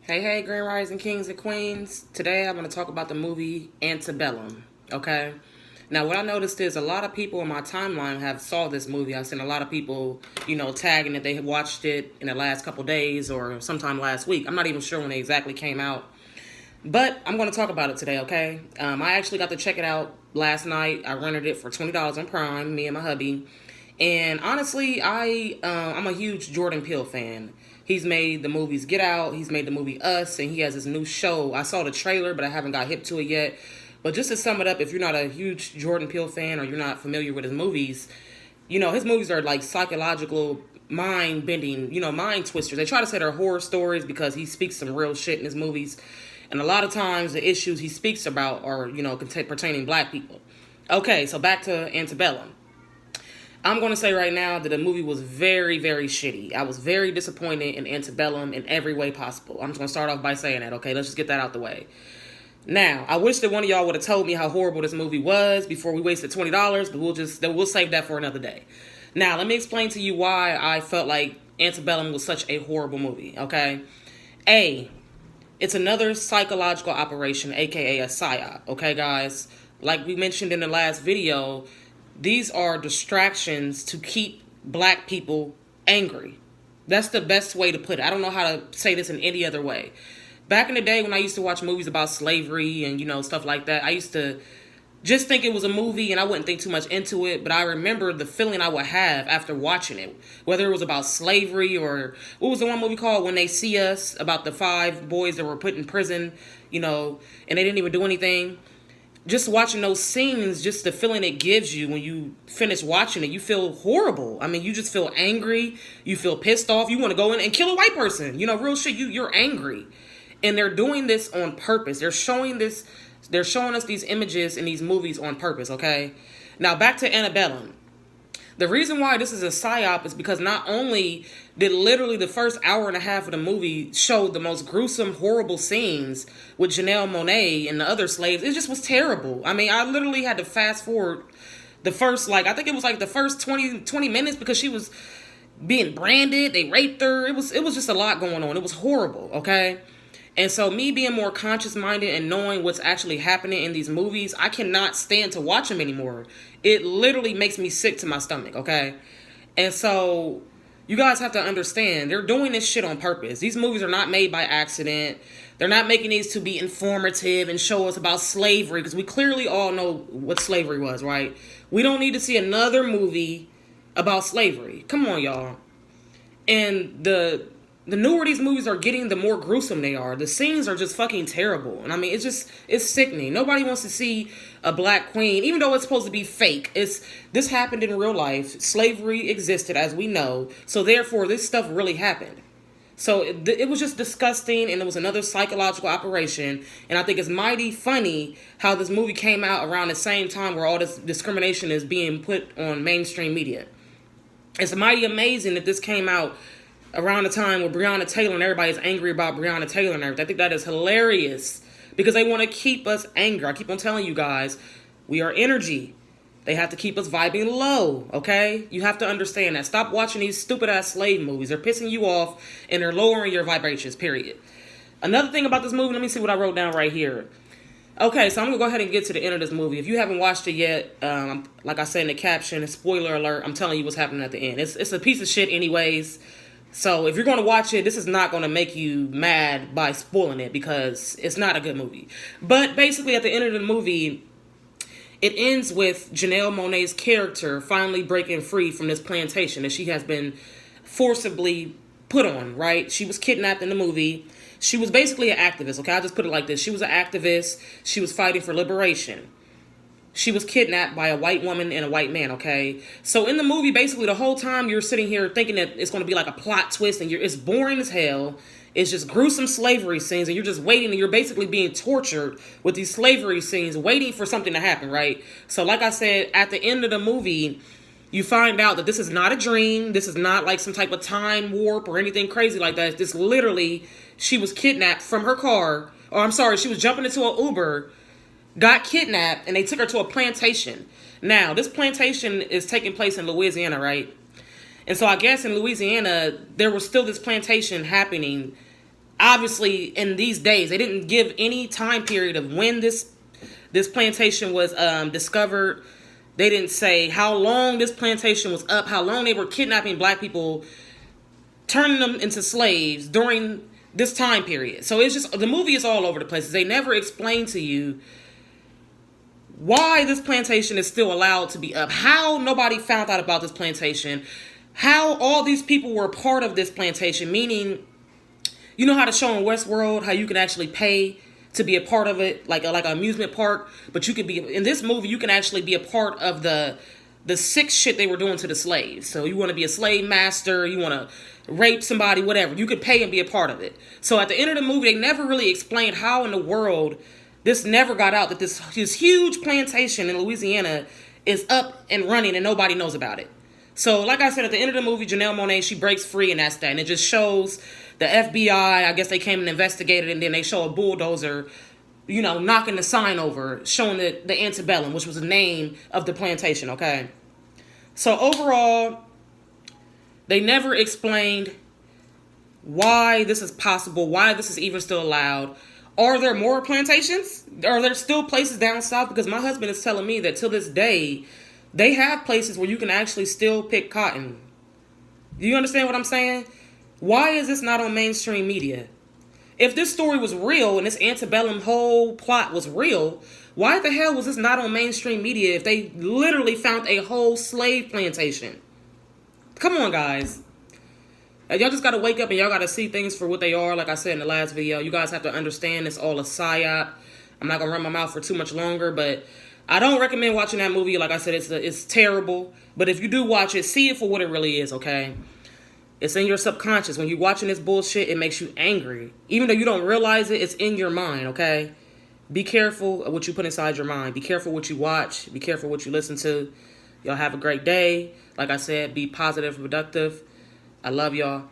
Hey, hey, Grand Rising Kings and Queens. Today I'm going to talk about the movie Antebellum, okay? Now, what I noticed is a lot of people in my timeline have saw this movie. I've seen a lot of people, tagging that they have watched it in the last couple days or sometime last week. I'm not even sure when they exactly came out. But I'm going to talk about it today, okay? I actually got to check it out last night. I rented it for $20 on Prime, me and my hubby. And honestly, I'm a huge Jordan Peele fan. He's made the movies Get Out, he's made the movie Us, and he has his new show. I saw the trailer, but I haven't got hip to it yet. But just to sum it up, if you're not a huge Jordan Peele fan or you're not familiar with his movies, his movies are like psychological, mind-bending, mind twisters. They try to say they're horror stories because he speaks some real shit in his movies. And a lot of times the issues he speaks about are, pertaining black people. Okay, so back to Antebellum. I'm going to say right now that the movie was very, very shitty. I was very disappointed in Antebellum in every way possible. I'm just going to start off by saying that, okay? Let's just get that out the way. Now, I wish that one of y'all would have told me how horrible this movie was before we wasted $20, but we'll save that for another day. Now, let me explain to you why I felt like Antebellum was such a horrible movie, okay? It's another psychological operation, aka a psyop, okay, guys? Like we mentioned in the last video, these are distractions to keep black people angry. That's the best way to put it. I don't know how to say this in any other way. Back in the day when I used to watch movies about slavery and, stuff like that, I used to just think it was a movie and I wouldn't think too much into it. But I remember the feeling I would have after watching it, whether it was about slavery or what was the one movie called When They See Us, about the 5 boys that were put in prison, and they didn't even do anything. Just watching those scenes, just the feeling it gives you when you finish watching it, you feel horrible. I mean, you just feel angry. You feel pissed off. You want to go in and kill a white person. Real shit. You're angry. And they're doing this on purpose. They're showing us these images in these movies on purpose, okay? Now, back to Antebellum. The reason why this is a psyop is because not only did literally the first hour and a half of the movie show the most gruesome, horrible scenes with Janelle Monáe and the other slaves, it just was terrible. I mean, I literally had to fast forward the first, I think it was the first 20 minutes because she was being branded. They raped her. It was just a lot going on. It was horrible, okay? And so me being more conscious-minded and knowing what's actually happening in these movies, I cannot stand to watch them anymore. It literally makes me sick to my stomach, okay? And so you guys have to understand, they're doing this shit on purpose. These movies are not made by accident. They're not making these to be informative and show us about slavery, because we clearly all know what slavery was, right? We don't need to see another movie about slavery. Come on, y'all. And the newer these movies are getting, the more gruesome they are. The scenes are just fucking terrible. And I mean, it's sickening. Nobody wants to see a black queen, even though it's supposed to be fake. This happened in real life. Slavery existed, as we know. So therefore, this stuff really happened. So it was just disgusting, and it was another psychological operation. And I think it's mighty funny how this movie came out around the same time where all this discrimination is being put on mainstream media. It's mighty amazing that this came out around the time with Breonna Taylor and everybody's angry about Breonna Taylor and everything. I think that is hilarious because they want to keep us angry. I keep on telling you guys, we are energy. They have to keep us vibing low, okay? You have to understand that. Stop watching these stupid-ass slave movies. They're pissing you off and they're lowering your vibrations, period. Another thing about this movie, let me see what I wrote down right here. Okay, so I'm going to go ahead and get to the end of this movie. If you haven't watched it yet, like I said in the caption, spoiler alert, I'm telling you what's happening at the end. It's a piece of shit anyways. So if you're going to watch it, this is not going to make you mad by spoiling it because it's not a good movie. But basically at the end of the movie, it ends with Janelle Monáe's character finally breaking free from this plantation that she has been forcibly put on, right? She was kidnapped in the movie. She was basically an activist, okay? I'll just put it like this. She was an activist. She was fighting for liberation. She was kidnapped by a white woman and a white man, okay? So in the movie, basically, the whole time you're sitting here thinking that it's going to be like a plot twist and it's boring as hell. It's just gruesome slavery scenes and you're just waiting and you're basically being tortured with these slavery scenes, waiting for something to happen, right? So like I said, at the end of the movie, you find out that this is not a dream. This is not like some type of time warp or anything crazy like that. This literally, she was kidnapped from her car. Or I'm sorry, she was jumping into an Uber, got kidnapped, and they took her to a plantation. Now, this plantation is taking place in Louisiana, right? And so I guess in Louisiana, there was still this plantation happening obviously in these days, they didn't give any time period of when this plantation was discovered. They didn't say how long this plantation was up, how long they were kidnapping black people, turning them into slaves during this time period. So it's just, the movie is all over the place. They never explain to you why this plantation is still allowed to be up, how nobody found out about this plantation, how all these people were part of this plantation, meaning, you know how to show in Westworld how you can actually pay to be a part of it, like an amusement park, but you could be, in this movie, you can actually be a part of the sick shit they were doing to the slaves. So you want to be a slave master, you want to rape somebody, whatever, you could pay and be a part of it. So at the end of the movie, they never really explained how in the world this never got out, that this huge plantation in Louisiana is up and running and nobody knows about it. So like I said, at the end of the movie, Janelle Monáe, she breaks free and that's that. And it just shows the FBI, I guess they came and investigated, and then they show a bulldozer, you know, knocking the sign over, showing the Antebellum, which was the name of the plantation, okay? So overall, they never explained why this is possible, why this is even still allowed. Are there more plantations? Are there still places down south? Because my husband is telling me that till this day, they have places where you can actually still pick cotton. Do you understand what I'm saying? Why is this not on mainstream media? If this story was real and this antebellum whole plot was real, why the hell was this not on mainstream media if they literally found a whole slave plantation? Come on, guys. Y'all just got to wake up and y'all got to see things for what they are. Like I said in the last video, you guys have to understand it's all a psyop. I'm not going to run my mouth for too much longer, but I don't recommend watching that movie. Like I said, it's terrible. But if you do watch it, see it for what it really is, okay? It's in your subconscious. When you're watching this bullshit, it makes you angry. Even though you don't realize it, it's in your mind, okay? Be careful of what you put inside your mind. Be careful what you watch. Be careful what you listen to. Y'all have a great day. Like I said, be positive, productive. I love y'all.